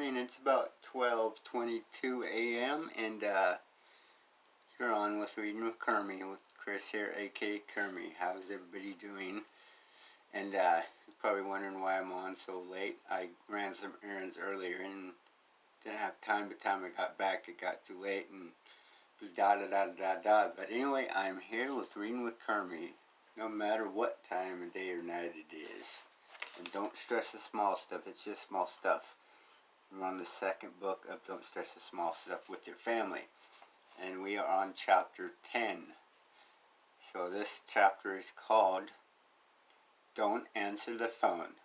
morning. It's about 12:22 a.m. and you're on with Reading with Kermie with Chris here, aka Kermie. How's everybody doing? And you're probably wondering why I'm on so late. I ran some errands earlier and didn't have time. By the time I got back, it got too late and it was da. But anyway, I'm here with Reading with Kermie, no matter what time of day or night it is. And don't stress the small stuff. It's just small stuff. I'm on the second book of Don't Stress the Small Stuff with Your Family. And we are on chapter 10. So this chapter is called Don't Answer the Phone.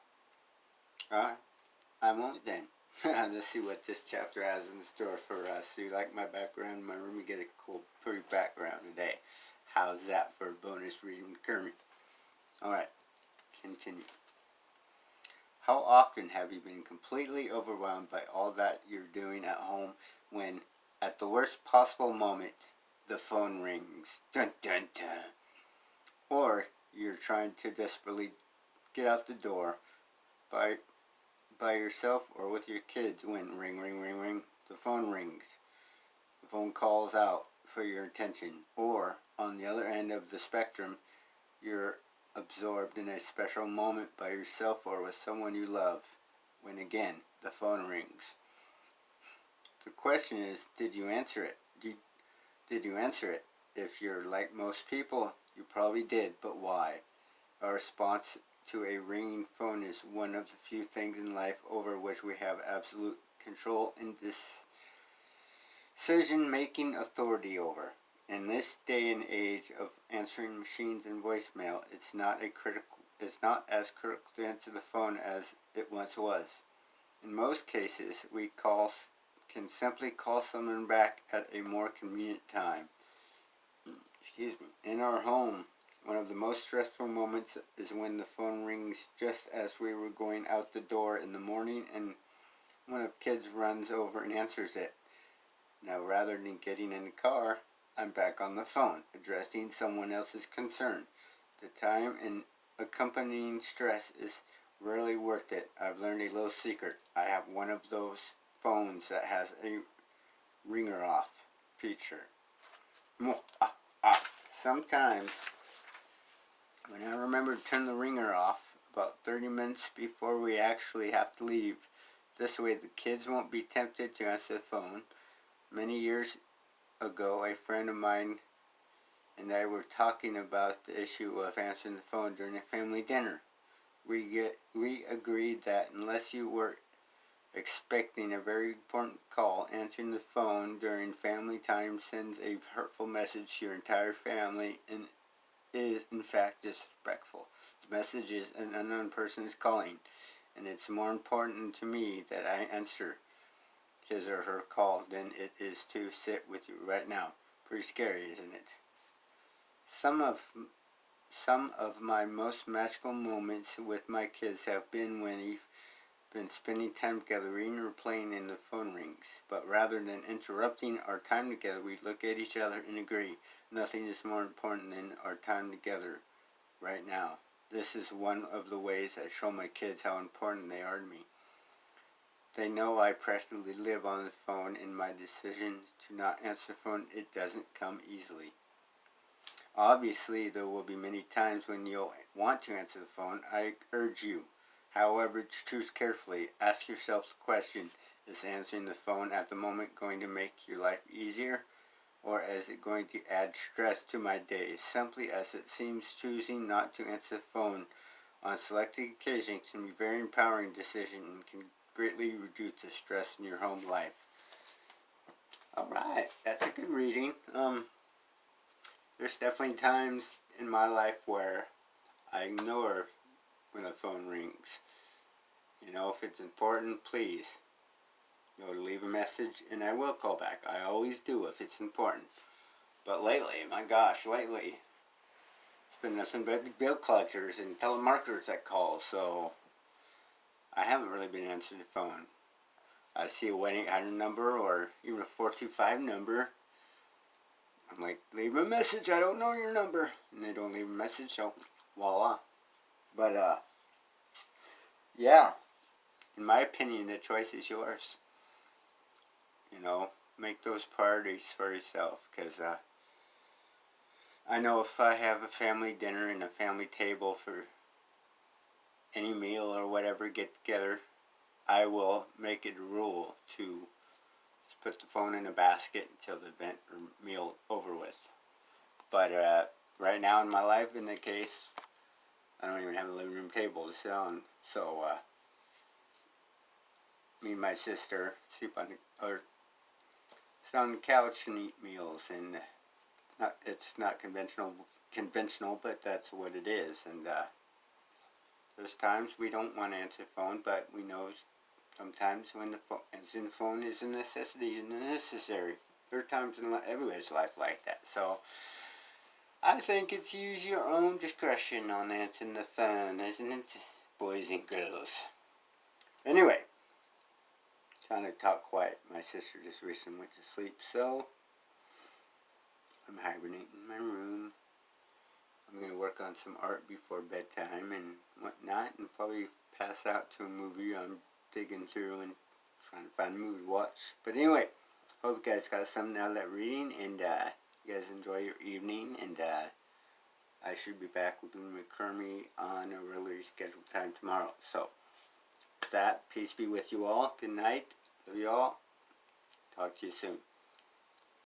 Alright, I won't then. Let's see what this chapter has in store for us. Do you like my background in my room? You get a cool, pretty background today. How's that for a bonus reading with Kermie? Alright, continue. How often have you been completely overwhelmed by all that you're doing at home when, at the worst possible moment, the phone rings? Dun dun dun. Or you're trying to desperately get out the door by yourself or with your kids when ring, the phone rings. The phone calls out for your attention. Or, on the other end of the spectrum, you're absorbed in a special moment by yourself or with someone you love when again the phone rings. The question is, did you answer it? Did you answer it? If you're like most people, you probably did, but why? Our response to a ringing phone is one of the few things in life over which we have absolute control and decision-making authority over. In this day and age of answering machines and voicemail, it's not as critical to answer the phone as it once was. In most cases, we can simply call someone back at a more convenient time. In our home, one of the most stressful moments is when the phone rings just as we were going out the door in the morning and one of the kids runs over and answers it. Now, rather than getting in the car, I'm back on the phone, addressing someone else's concern. The time and accompanying stress is really worth it. I've learned a little secret. I have one of those phones that has a ringer off feature. Sometimes, when I remember to turn the ringer off about 30 minutes before we actually have to leave, this way the kids won't be tempted to answer the phone. Many years ago, a friend of mine and I were talking about the issue of answering the phone during a family dinner. We agreed that unless you were expecting a very important call, answering the phone during family time sends a hurtful message to your entire family and is in fact disrespectful. The message is an unknown person is calling, and it's more important to me that I answer his or her call than it is to sit with you right now. Pretty scary, isn't it? Some of my most magical moments with my kids have been when we've been spending time together reading or playing and the phone rings. But rather than interrupting our time together, we look at each other and agree. Nothing is more important than our time together right now. This is one of the ways I show my kids how important they are to me. They know I practically live on the phone, and my decision to not answer the phone, it doesn't come easily. Obviously, there will be many times when you'll want to answer the phone. I urge you, however, choose carefully. Ask yourself the question, is answering the phone at the moment going to make your life easier, or is it going to add stress to my day? Simply as it seems, choosing not to answer the phone on selected occasions can be a very empowering decision and can greatly reduce the stress in your home life. Alright, that's a good reading. There's definitely times in my life where I ignore when the phone rings. You know, if it's important, please, leave a message and I will call back. I always do if it's important. But lately, it's been nothing but the bill collectors and telemarketers that call, so I haven't really been answering the phone. I see a 1-800 number or even a 425 number. I'm like, leave a message, I don't know your number. And they don't leave a message, so voila. But, yeah, in my opinion, the choice is yours. You know, make those priorities for yourself, because I know if I have a family dinner and a family table for any meal or whatever get together, I will make it a rule to put the phone in a basket until the event or meal over with. But right now in my life, in that case, I don't even have a living room table to sit on. So me and my sister sleep on or sit on the couch and eat meals, and it's not conventional, but that's what it is. And there's times we don't want to answer the phone, but we know sometimes when the phone is a necessity and necessary. There are times in everybody's life like that. So I think it's use your own discretion on answering the phone, isn't it, boys and girls? Anyway, trying to talk quiet. My sister just recently went to sleep, so I'm hibernating in my room. I'm going to work on some art before bedtime and whatnot, and probably pass out to a movie I'm digging through and trying to find a movie to watch. But anyway, hope you guys got something out of that reading, and you guys enjoy your evening, and I should be back with Kermie on a regularly scheduled time tomorrow. So, with that, peace be with you all. Good night. Love you all. Talk to you soon.